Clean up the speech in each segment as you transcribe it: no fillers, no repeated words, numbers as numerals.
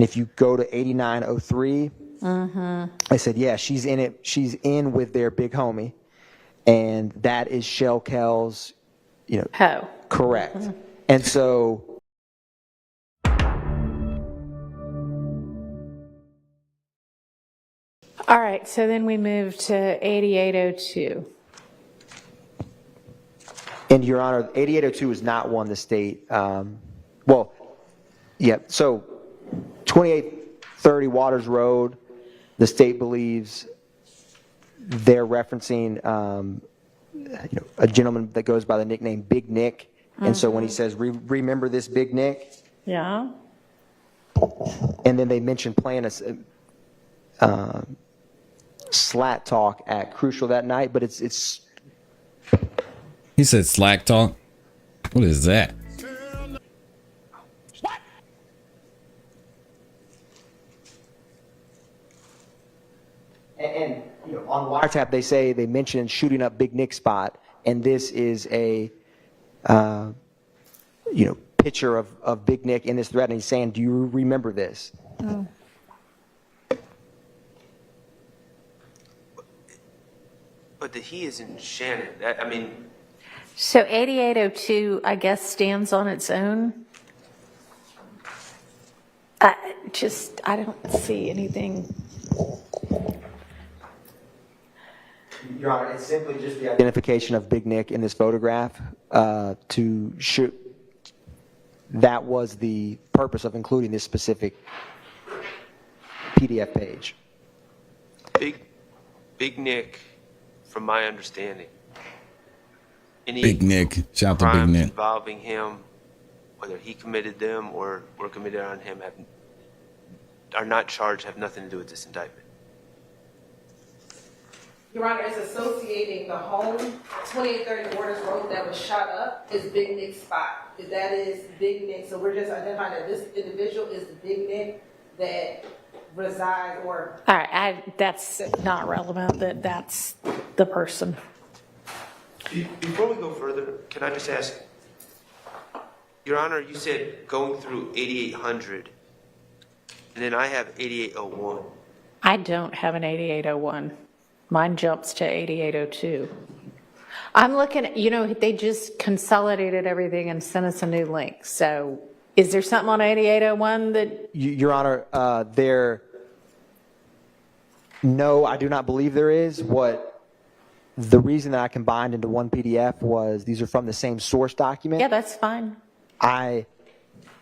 And if you go to 8903, I said, yeah, she's in it. She's in with their big homie. And that is Shell Kell's, Ho. correct. And so All right, so then we move to 8802. And Your Honor, 8802 is not one the state, so 2830 Waters Road, the state believes they're referencing, a gentleman that goes by the nickname Big Nick. And so when he says, remember this Big Nick? Yeah. And then they mentioned playing a slat talk at Crucial that night, but it's He said slack talk. What is that? What? And on wiretap they mentioned shooting up Big Nick's spot, and this is a picture of Big Nick in this thread, and he's saying, do you remember this? Oh. But the he is in Shannon. So 8802, I guess, stands on its own. I don't see anything. Your Honor, it's simply just the identification of Big Nick in this photograph to shoot. That was the purpose of including this specific PDF page. Big Nick, from my understanding, any Big Nick. Shout out to Big crimes Nick. involving him, whether he committed them or were committed on him, are not charged, have nothing to do with this indictment. Your Honor, is associating the home, 2830 Waters Road, that was shot up is Big Nick's spot. That is Big Nick. So we're just identifying that this individual is the Big Nick that resides or... All right, that's not relevant, that's the person. Before we go further, can I just ask, Your Honor, you said going through 8800, and then I have 8801. I don't have an 8801. Mine jumps to 8802. I'm looking at, they just consolidated everything and sent us a new link. So is there something on 8801 that... Your Honor, no, I do not believe there is. The reason that I combined into one PDF was these are from the same source document. Yeah, that's fine. I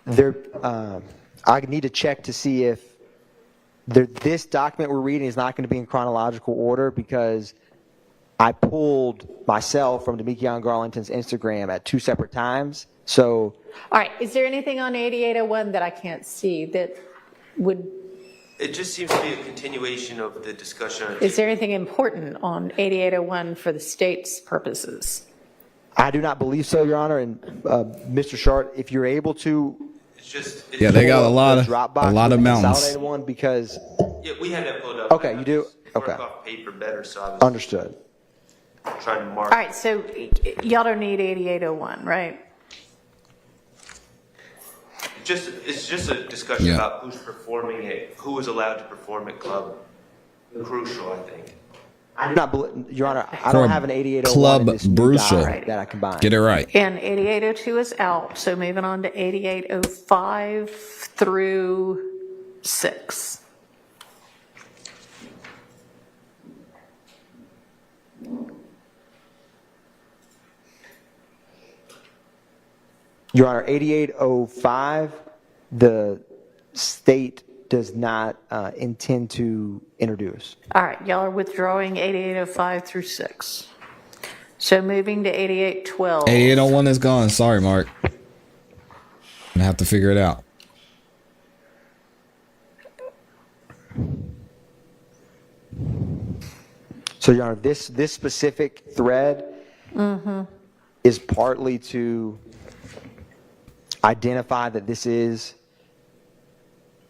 need to check to see if this document we're reading is not going to be in chronological order, because I pulled myself from Demekion Garlington's Instagram at 2 separate times. So, all right, is there anything on 8801 that I can't see that would... It just seems to be a continuation of the discussion. Is there anything important on 8801 for the state's purposes? I do not believe so, Your Honor. And Mr. Shart, if you're able to... Yeah, they got a lot of mountains. Consolidated one, because... Yeah, we had that pulled up. Okay, you do? Okay. Work off paper better, so I was Understood. trying to mark. All right, so y'all don't need 8801, right? It's just a discussion about who's performing it, who is allowed to perform at club. Crucial, I think. I do not believe, Your Honor, I don't have an 8801 Club in this new Brucial document that I combined. Get it right. And 8802 is out, so moving on to 8805 through 6. Your Honor, 8805, the state does not intend to introduce. All right, y'all are withdrawing 8805 through 6. So moving to 8812. 8801 is gone. Sorry, Mark. I'm gonna have to figure it out. So, Your Honor, this specific thread is partly to identify that this is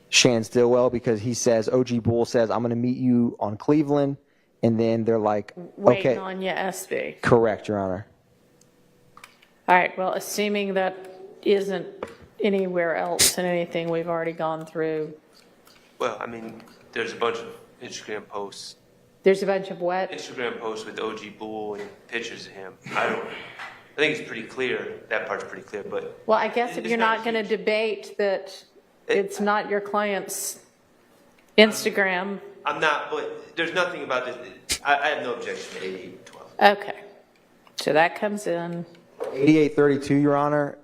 Shan Stillwell, because he says, OG Bull says, I'm going to meet you on Cleveland. And then they're like, Waiting okay. on you, SB. Correct, Your Honor. All right, well, assuming that isn't anywhere else in anything we've already gone through. Well, I mean, there's a bunch of Instagram posts There's a bunch of what? Instagram posts with OG Bull and pictures of him. I think it's pretty clear. That part's pretty clear, but Well, I guess if It's you're not not going to huge. debate that it's not your client's Instagram, I'm not, but there's nothing about this. I have no objection to 8812. okay. So that comes in. 8832, Your Honor,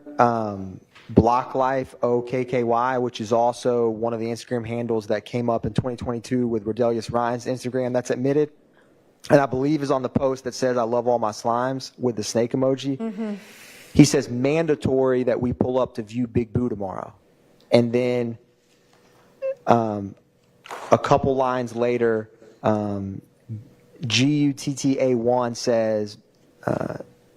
Block Life OKKY, which is also one of the Instagram handles that came up in 2022 with Rodelius Ryan's Instagram that's admitted. And I believe is on the post that says, "I love all my slimes," with the snake emoji. He says, mandatory that we pull up to view Big Boo tomorrow. And then a couple lines later, GUTTA1 says,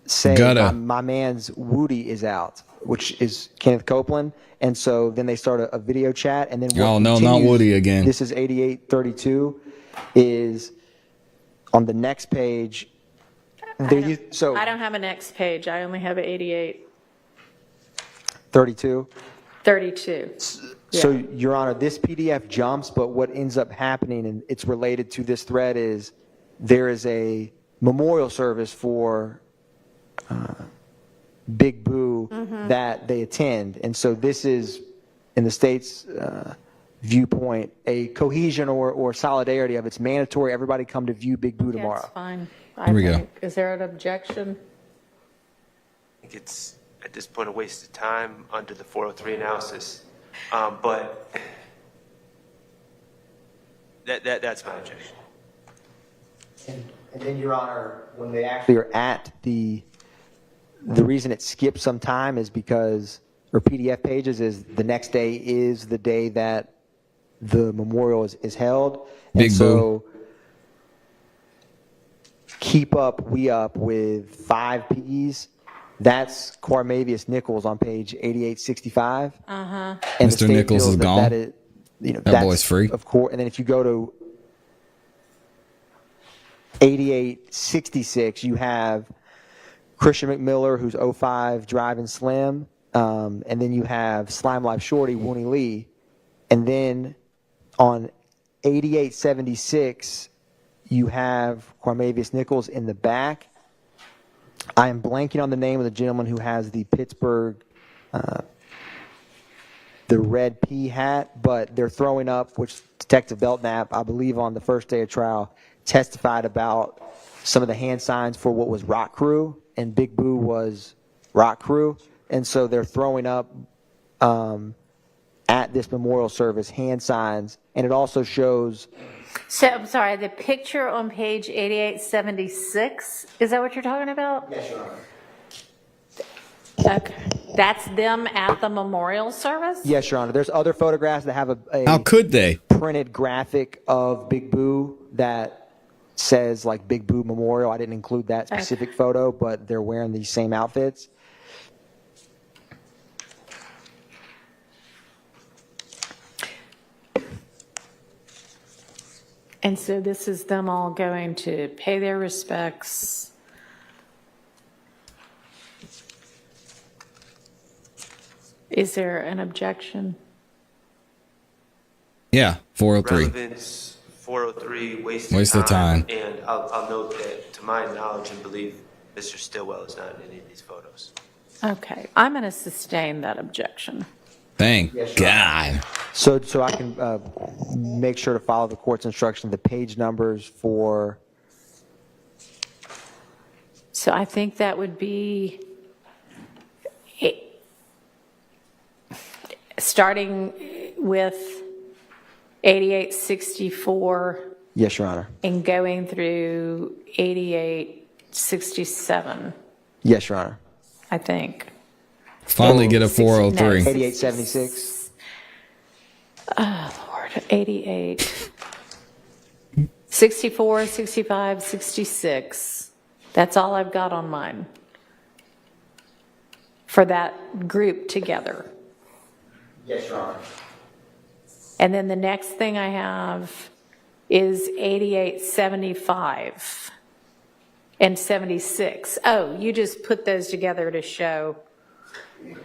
say Gotta. my man's Woody is out, which is Kenneth Copeland. And so then they start a video chat, and then what Oh, no, not continues- Woody again. This is 8832 is on the next page. So I don't have a next page. I only have 32. 32. So, Yeah. Your Honor, this PDF jumps, but what ends up happening, and it's related to this thread, is there is a memorial service for Big Boo that they attend. And so this is, in the state's viewpoint, a cohesion or solidarity of it's mandatory everybody come to view Big Boo That's tomorrow. fine. Here we go. Is there an objection? I think it's at this point a waste of time under the 403 analysis. But that's my objection. And then, Your Honor, when they actually are at the reason it skips some time is because, or PDF pages, is the next day is the day that the memorial is held. And Big so keep up, we up with 5 Ps. That's Cormavius Nichols on page 8865. And the Mr. state Nichols feels is that gone? That is, That that's, boy's free. Of course. And then if you go to 8866, you have Christian McMiller, who's 05 driving slim. And then you have Slime Life Shorty, Wooney Lee. And then on 8876, you have Cormavius Nichols in the back. I am blanking on the name of the gentleman who has the Pittsburgh, the red P hat, but they're throwing up, which Detective Belknap, I believe on the first day of trial, testified about some of the hand signs for what was Rock Crew, and Big Boo was Rock Crew. And so they're throwing up at this memorial service hand signs, and it also shows. So, I'm sorry, the picture on page 8876, is that what you're talking about? Yes, Your Honor. Okay. That's them at the memorial service? Yes, Your Honor. There's other photographs that have How a could they? printed graphic of Big Boo that says like Big Boo Memorial. I didn't include that specific photo, but they're wearing these same outfits. And so this is them all going to pay their respects. Is there an objection? Yeah, 403. Relevance, 403, Waste waste of of time. time. And I'll note that, to my knowledge and belief, Mr. Stillwell is not in any of these photos. Okay, I'm going to sustain that objection. Thank Yes, Your God. So I can make sure to follow the court's instruction, the page numbers for. So I think that would be starting with 8864 Yes, Your Honor. and going through 8867, Yes, Your Honor. I think. Finally get a No, 403. 8876. Lord, 88. 64, 65, 66. That's all I've got on mine for that group together. Yes, Your Honor. And then the next thing I have is 8875 and 76. Oh, you just put those together to show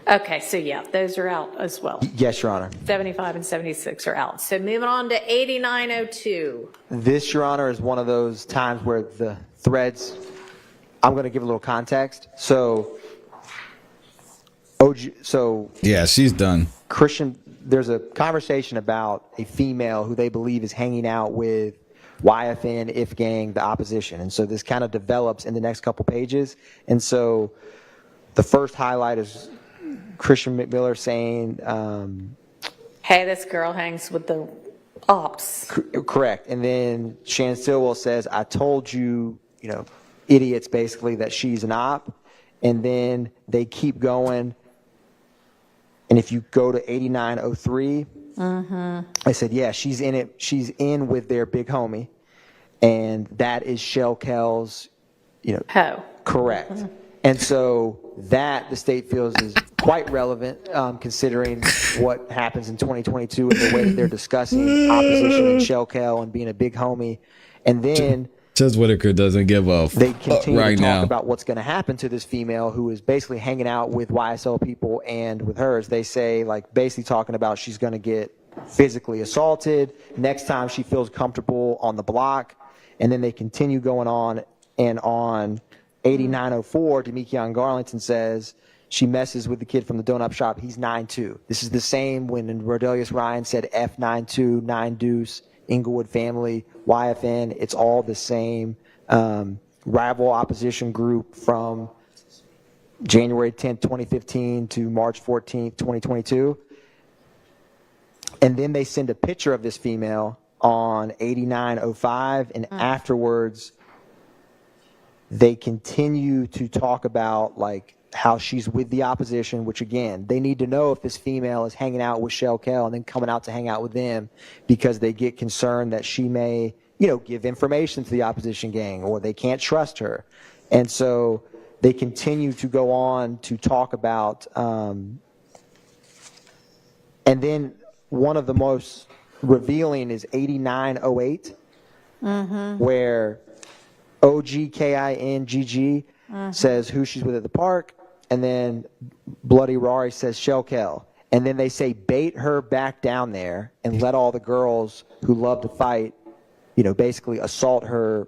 Okay, so yeah, those are out as well. Yes, Your Honor. 75 and 76 are out. So moving on to 8902. This, Your Honor, is one of those times where the threads, I'm going to give a little context. So, Yeah, she's done. Christian, there's a conversation about a female who they believe is hanging out with YFN, If Gang, the opposition. And so this kind of develops in the next couple pages. And so the first highlight is Christian McMiller saying, Hey, this girl hangs with the ops. correct. And then Shannon Stillwell says, I told you, idiots basically, that she's an op. And then they keep going. And if you go to 8903, I said, yeah, she's in it. She's in with their big homie. And that is Shell Kel's, Ho. correct. And so that the state feels is quite relevant, considering what happens in 2022 and the way that they're discussing opposition and Shell Kel and being a big homie. And then Just Whitaker doesn't give a they fuck continue right to talk now. about what's going to happen to this female who is basically hanging out with YSL people and with hers. They say, basically talking about she's going to get physically assaulted next time she feels comfortable on the block. And then they continue going on, and on 8904, Demekion Garlington says she messes with the kid from the donut shop. He's 9'2". This is the same when Rodelius Ryan said F92, 9 Deuce, Inglewood family, YFN. It's all the same rival opposition group from January 10th, 2015 to March 14th, 2022. And then they send a picture of this female on 8905, and afterwards they continue to talk about how she's with the opposition, which again, they need to know if this female is hanging out with Shell Kel and then coming out to hang out with them because they get concerned that she may, give information to the opposition gang or they can't trust her. And so they continue to go on to talk about, and then one of the most revealing is 8908, where OGKINGG says who she's with at the park, and then Bloody Rari says Shell Kel. And then they say bait her back down there and let all the girls who love to fight, basically assault her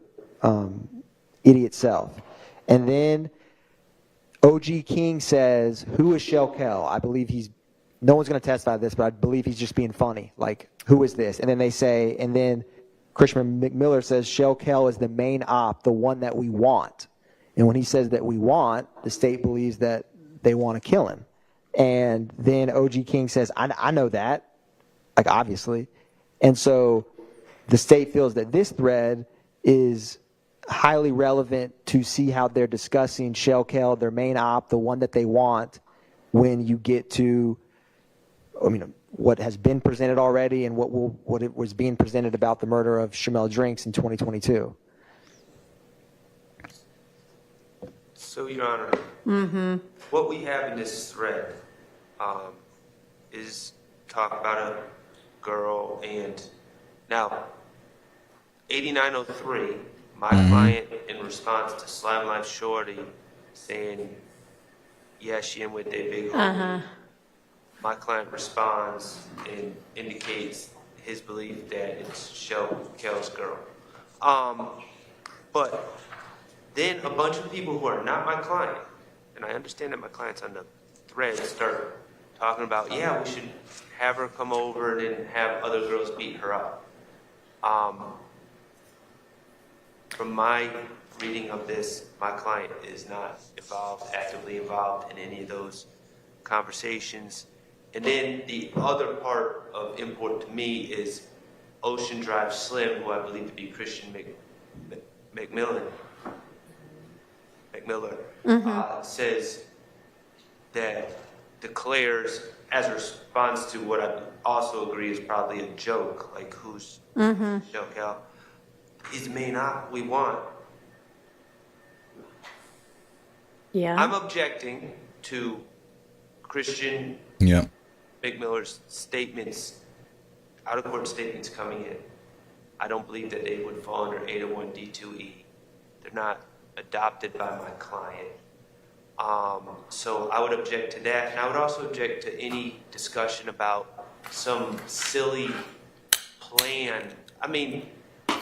idiot self. And then OG King says, who is Shell Kel? I believe no one's going to testify to this, but I believe he's just being funny. Who is this? And then they say, and then Christian McMiller says Shell Kel is the main op, the one that we want. And when he says that we want, the state believes that they want to kill him. And then OG King says, I know that, obviously. And so the state feels that this thread is highly relevant to see how they're discussing Shell Kel, their main op, the one that they want, when you get to, what has been presented already and what it was being presented about the murder of Shamel Drinks in 2022. So, Your Honor, what we have in this thread is talk about a girl, and now 8903, my client in response to Slime Life Shorty saying, yeah, she in with their big homie. My client responds and indicates his belief that it's Shell Kel's girl. But then a bunch of people who are not my client, and I understand that my client's on the thread, start talking about, yeah, we should have her come over and then have other girls beat her up. From my reading of this, my client is not actively involved in any of those conversations. And then the other part of import to me is Ocean Drive Slim, who I believe to be Christian McMiller, says that declares, as a response to what I also agree is probably a joke, who's Shell Kel, he's the main op we want. Yeah. I'm objecting to Christian Yeah. McMiller's statements, out-of-court statements coming in. I don't believe that they would fall under 801 D2E. They're not adopted by my client. So I would object to that, and I would also object to any discussion about some silly plan. I mean,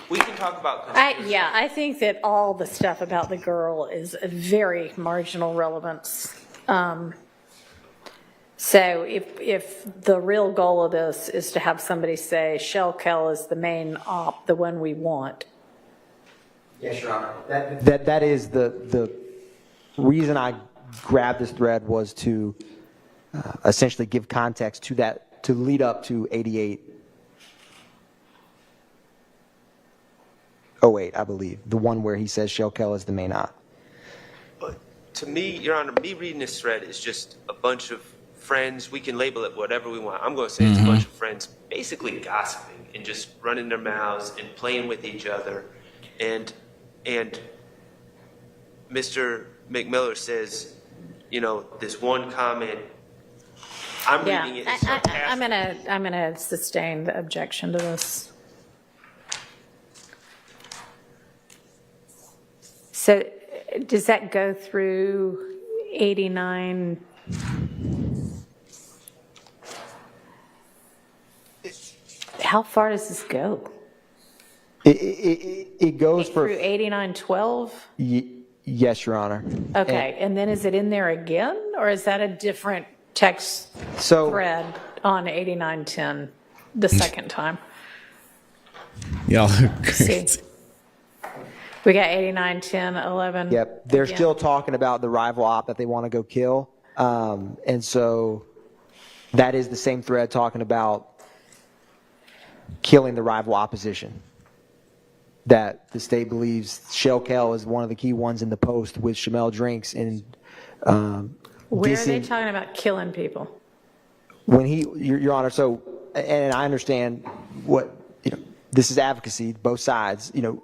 we can talk about conspiracy. I think that all the stuff about the girl is a very marginal relevance. So if the real goal of this is to have somebody say Shell Kell is the main op, the one we want. Yes, Your Honor. That is the reason I grabbed this thread was to essentially give context to that, to lead up to 8808, I believe, the one where he says Shell Kell is the main op. But to me, Your Honor, me reading this thread is just a bunch of friends. We can label it whatever we want. I'm going to say it's a bunch of friends basically gossiping and just running their mouths and playing with each other. And Mr. McMiller says, you know, this one comment, I'm reading it as sarcastic. I'm gonna sustain the objection to this. So does that go through 89? How far does this go? It goes for Through 8912? yes, Your Honor. Okay, and then is it in there again, or is that a different text So thread on 8910 the second time? Y'all are See, crazy. we got 89, 10, 11. yep, they're again. still talking about the rival op that they want to go kill, and so that is the same thread talking about killing the rival opposition. That the state believes Shell Kell is one of the key ones in the post with Shamel Drinks and Where are they dissing- talking about killing people? when he, Your Honor, so, and I understand what, you know, this is advocacy, both sides, you know,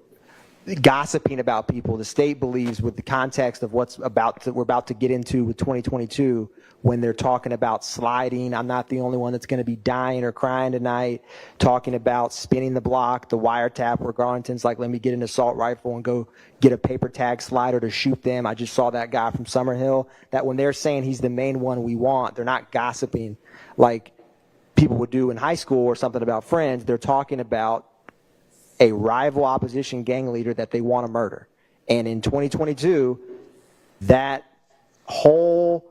gossiping about people. The state believes with the context of what's about to, we're about to get into with 2022, when they're talking about sliding, I'm not the only one that's going to be dying or crying tonight, talking about spinning the block, the wiretap where Garlington's like, let me get an assault rifle and go get a paper tag slider to shoot them. I just saw that guy from Summerhill. That when they're saying he's the main one we want, they're not gossiping like people would do in high school or something about friends. They're talking about a rival opposition gang leader that they want to murder. And in 2022, that whole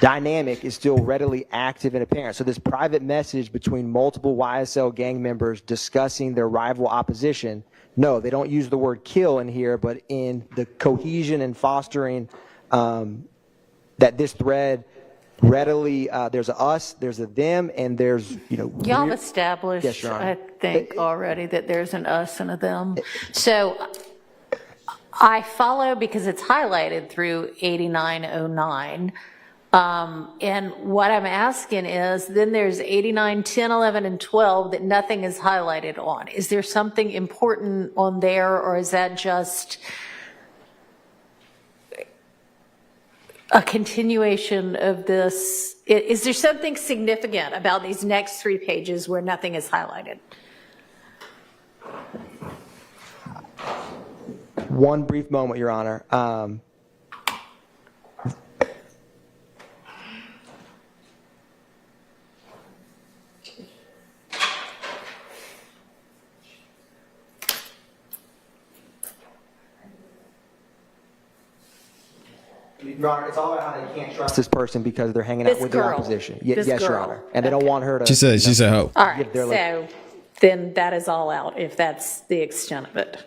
dynamic is still readily active and apparent. So this private message between multiple YSL gang members discussing their rival opposition, no, they don't use the word kill in here, but in the cohesion and fostering that this thread readily, there's a us, there's a them, and there's, you know. Y'all have established, Yes, Your Honor. I think, already that there's an us and a them. So I follow because it's highlighted through 8909. And what I'm asking is, then there's 89, 10, 11, and 12 that nothing is highlighted on. Is there something important on there, or is that just a continuation of this? Is there something significant about these next 3 pages where nothing is highlighted? One brief moment, Your Honor. Your Honor, it's all about how they can't trust this person because they're hanging out This with girl. the opposition. This Yes, Your girl. Honor. And they don't want her to. She said, oh. All right, Give their so then that is all out if that's the extent of it.